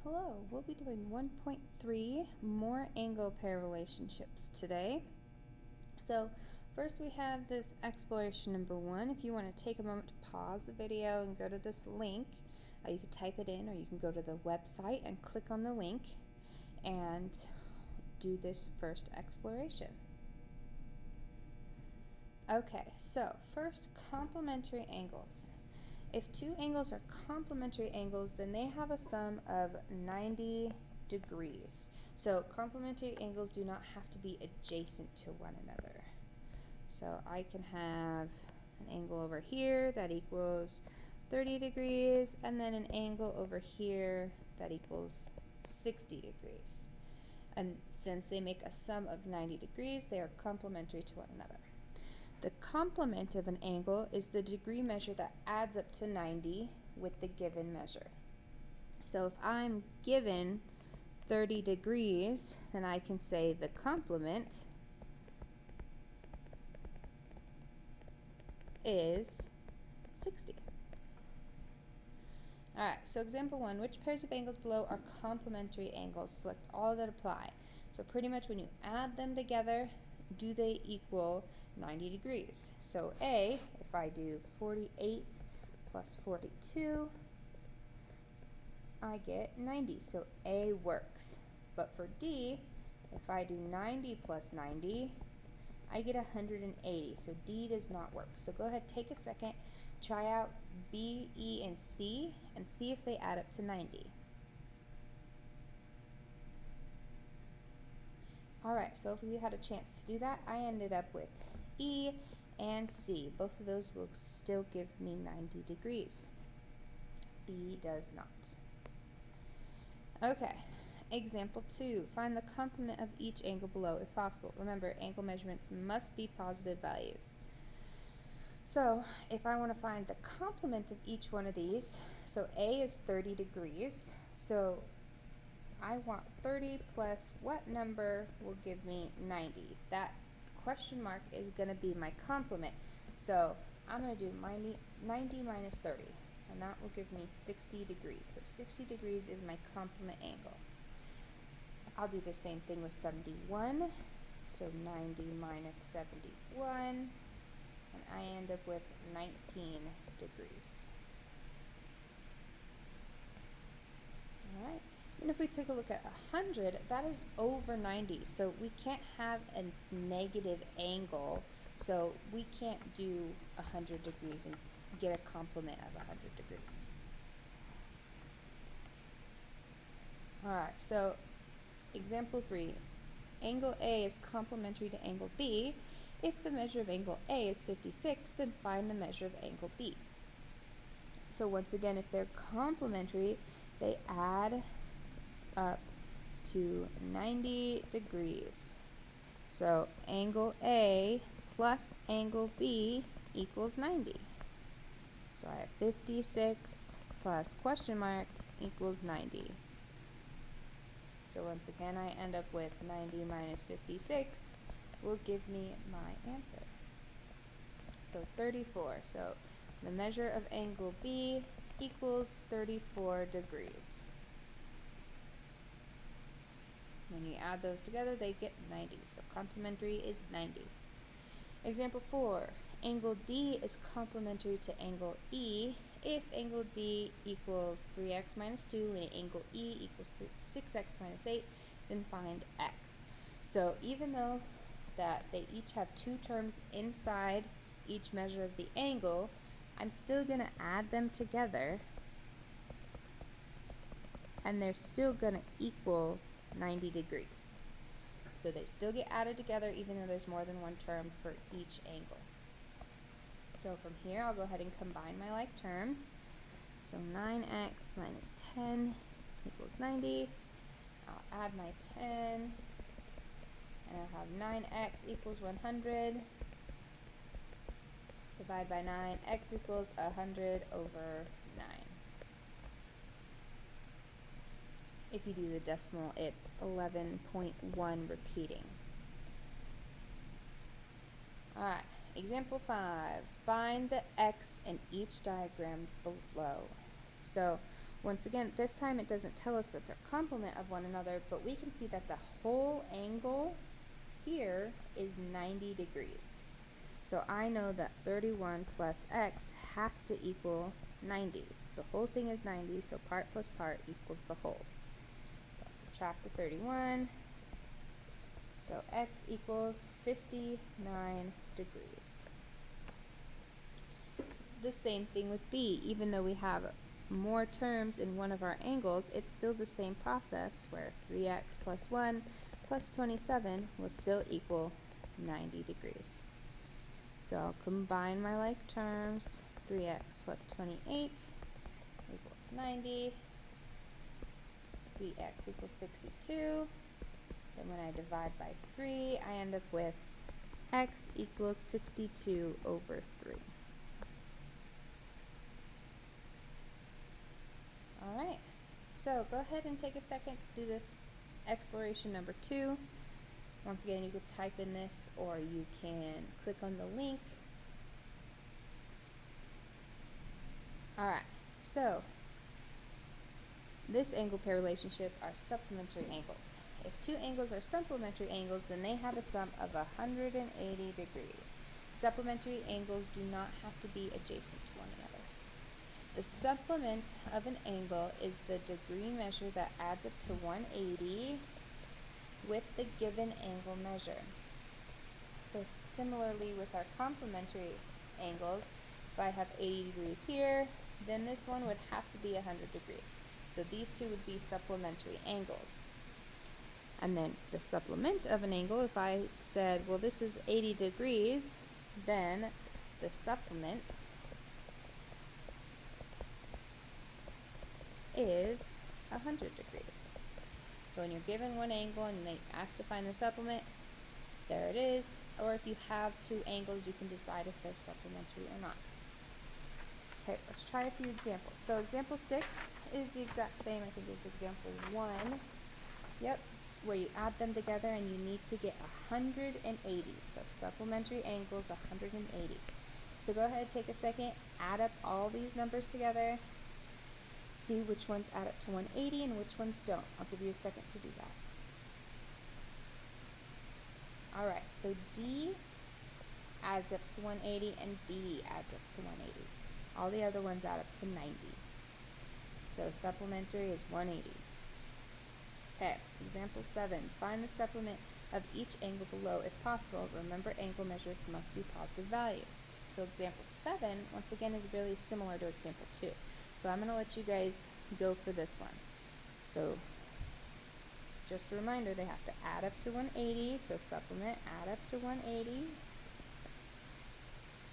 Hello, we'll be doing 1.3 more angle pair relationships today. So first we have this exploration number 1. If you want to take a moment to pause the video and go to this link, you can type it in or you can go to the website and click on the link and do this first exploration. Okay, so first, complementary angles. If two angles are complementary angles, then they have a sum of 90 degrees. So complementary angles do not have to be adjacent to one another. So I can have an angle over here that equals 30 degrees, and then an angle over here that equals 60 degrees. And since they make a sum of 90 degrees, they are complementary to one another. The complement of an angle is the degree measure that adds up to 90 with the given measure. So if I'm given 30 degrees, then I can say the complement is 60. Alright, so example 1, which pairs of angles below are complementary angles? Select all that apply. So pretty much when you add them together, do they equal 90 degrees? So A, if I do 48 plus 42, I get 90. So A works. But for D, if I do 90 plus 90, I get 180. So D does not work. So go ahead, take a second, try out B, E, and C, and see if they add up to 90. Alright, so if you had a chance to do that, I ended up with E and C. Both of those will still give me 90 degrees. B does not. Okay, example 2. Find the complement of each angle below if possible. Remember, angle measurements must be positive values. So if I want to find the complement of each one of these, so A is 30 degrees, so I want 30 plus what number will give me 90? That question mark is going to be my complement. So I'm going to do 90 minus 30, and that will give me 60 degrees. So 60 degrees is my complement angle. I'll do the same thing with 71. So 90 minus 71, and I end up with 19 degrees. All right. And if we take a look at 100, that is over 90. So we can't have a negative angle. So we can't do 100 degrees and get a complement of 100 degrees. All right, so example 3. Angle A is complementary to angle B. If the measure of angle A is 56, then find the measure of angle B. So once again, if they're complementary, they add up to 90 degrees. So angle A plus angle B equals 90. So I have 56 plus question mark equals 90. So once again, I end up with 90 minus 56 will give me my answer. So 34. So the measure of angle B equals 34 degrees. When you add those together, they get 90. So complementary is 90. Example 4. Angle D is complementary to angle E if angle D equals 3x minus 2 and angle E equals 6x minus 8, then find x. So even though that they each have two terms inside each measure of the angle, I'm still going to add them together, and they're still going to equal 90 degrees. So they still get added together even though there's more than one term for each angle. So from here, I'll go ahead and combine my like terms. So 9x minus 10 equals 90. I'll add my 10, and I'll have 9x equals 100. Divide by 9, x equals 100 over 9. If you do the decimal, it's 11.1 repeating. Alright, example 5. Find the x in each diagram below. So Once again, this time it doesn't tell us that they're complement of one another, but we can see that the whole angle here is 90 degrees. So I know that 31 plus x has to equal 90. The whole thing is 90, so part plus part equals the whole. So I'll subtract the 31. So x equals 59 degrees. It's the same thing with b. Even though we have more terms in one of our angles, it's still the same process where 3x plus 1 plus 27 will still equal 90 degrees. So I'll combine my like terms. 3x plus 28 equals 90. 3x equals 62. Then when I divide by 3, I end up with x equals 62 over 3. Alright, so go ahead and take a second to do this exploration number 2. Once again, you could type in this or you can click on the link. Alright, so this angle pair relationship are supplementary angles. If two angles are supplementary angles, then they have a sum of 180 degrees. Supplementary angles do not have to be adjacent to one another. The supplement of an angle is the degree measure that adds up to 180 with the given angle measure. So similarly with our complementary angles, if I have 80 degrees here, then this one would have to be 100 degrees. So these two would be supplementary angles. And then the supplement of an angle, if I said, well, this is 80 degrees, then the supplement is 100 degrees. So when you're given one angle and they ask to find the supplement, there it is. Or if you have two angles, you can decide if they're supplementary or not. Okay, let's try a few examples. So example 6 is the exact same, I think it was example 1. Yep, where you add them together and you need to get 180. So supplementary angles 180. So go ahead, take a second, add up all these numbers together. See which ones add up to 180 and which ones don't. I'll give you a second to do that. Alright, so D adds up to 180 and B adds up to 180. All the other ones add up to 90. So supplementary is 180. Okay, example 7. Find the supplement of each angle below if possible. Remember, angle measures must be positive values. So example 7, once again, is really similar to example 2. So I'm going to let you guys go for this one. So just a reminder, they have to add up to 180. So supplement, add up to 180.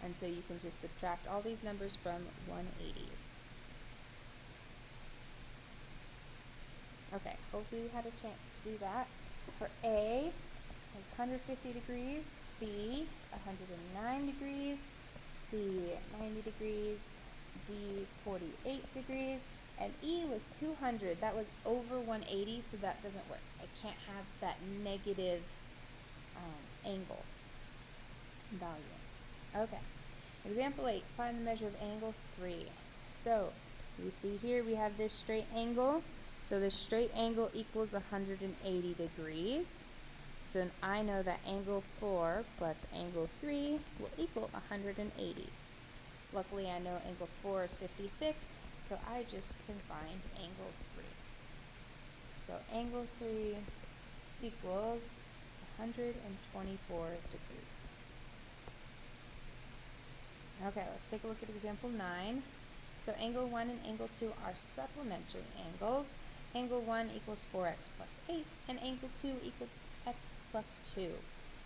And so you can just subtract all these numbers from 180. Okay, hopefully you had a chance to do that. For A, there's 150 degrees. B, 109 degrees. C, 90 degrees. D, 48 degrees. And E was 200. That was over 180, so that doesn't work. I can't have that negative angle value. Okay. Example 8, find the measure of angle 3. So, you see here we have this straight angle. So this straight angle equals 180 degrees. So I know that angle 4 plus angle 3 will equal 180. Luckily I know angle 4 is 56, so I just can find angle 3. So angle 3 equals 124 degrees. Okay, let's take a look at example 9. So angle 1 and angle 2 are supplementary angles. Angle 1 equals 4x plus 8, and angle 2 equals x plus 2.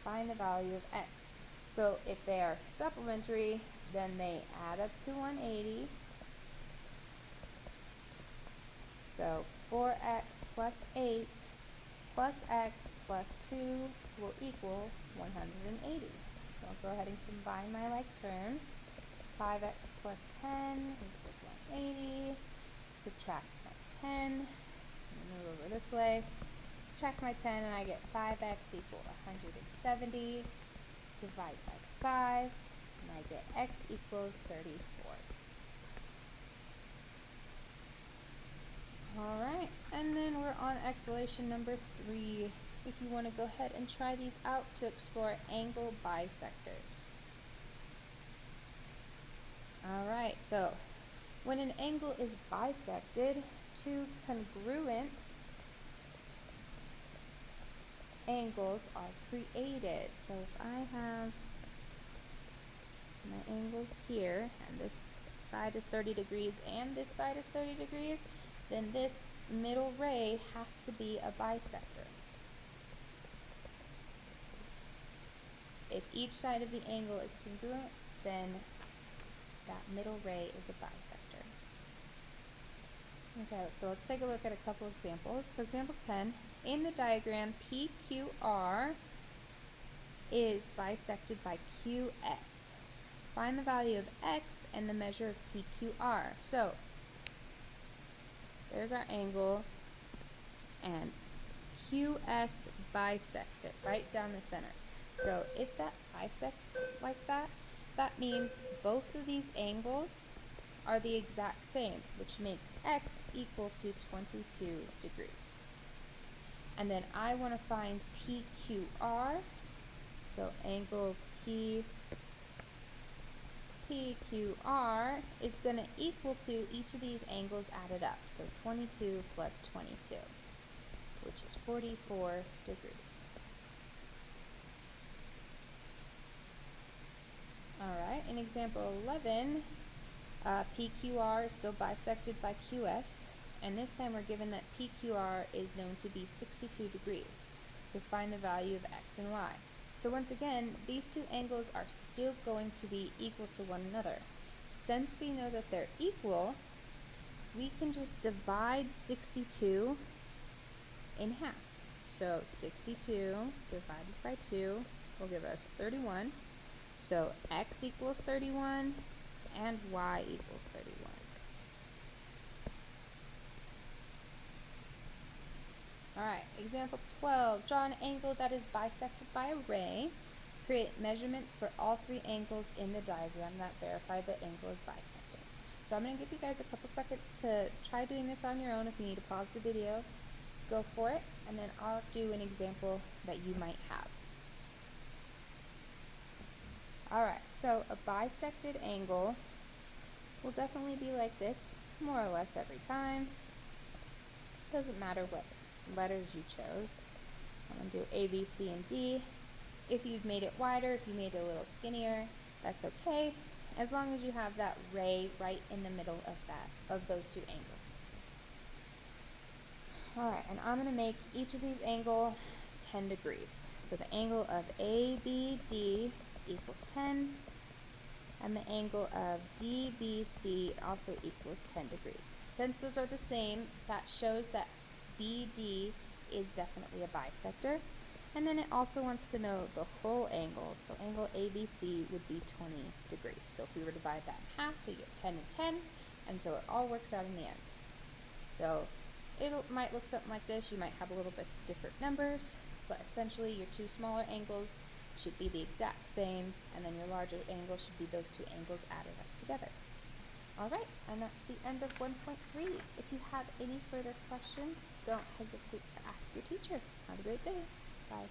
Find the value of x. So if they are supplementary, then they add up to 180. So 4x plus 8 plus x plus 2 will equal 180. So I'll go ahead and combine my like terms. 5x plus 10 equals 180. Subtract my 10. Move over this way. Subtract my 10 and I get 5x equal 170. Divide by 5 and I get x equals 34. Alright, and then we're on exploration number 3. If you want to go ahead and try these out to explore angle bisectors. Alright, so when an angle is bisected, two congruent angles are created. So if I have my angles here, and this side is 30 degrees and this side is 30 degrees, then this middle ray has to be a bisector. If each side of the angle is congruent, then that middle ray is a bisector. Okay, so let's take a look at a couple examples. So example 10, in the diagram, PQR is bisected by QS. Find the value of X and the measure of PQR. So there's our angle, and QS bisects it right down the center. So if that bisects like that, that means both of these angles are the exact same, which makes X equal to 22 degrees. And then I want to find PQR, so angle PQR is going to equal to each of these angles added up, so 22 plus 22, which is 44 degrees. Alright, in example 11, PQR is still bisected by QS, and this time we're given that PQR is known to be 62 degrees. So find the value of X and Y. So once again, these two angles are still going to be equal to one another. Since we know that they're equal, we can just divide 62 in half. So 62 divided by 2 will give us 31. So X equals 31 and Y equals 31. Alright, example 12. Draw an angle that is bisected by a ray. Create measurements for all three angles in the diagram that verify the angle is bisected. So I'm going to give you guys a couple seconds to try doing this on your own. If you need to pause the video, go for it, and then I'll do an example that you might have. Alright, so a bisected angle will definitely be like this, more or less every time. Doesn't matter what letters you chose. I'm going to do A, B, C, and D. If you've made it wider, if you made it a little skinnier, that's okay, as long as you have that ray right in the middle of those two angles. Alright, and I'm going to make each of these angles 10 degrees. So the angle of ABD equals 10, and the angle of DBC also equals 10 degrees. Since those are the same, that shows that BD is definitely a bisector. And then it also wants to know the whole angle. So angle ABC would be 20 degrees. So if we were to divide that in half, we get 10 and 10, and so it all works out in the end. So it might look something like this. You might have a little bit different numbers, but essentially your two smaller angles should be the exact same, and then your larger angle should be those two angles added up together. Alright, and that's the end of 1.3. If you have any further questions, don't hesitate to ask your teacher. Have a great day. Bye.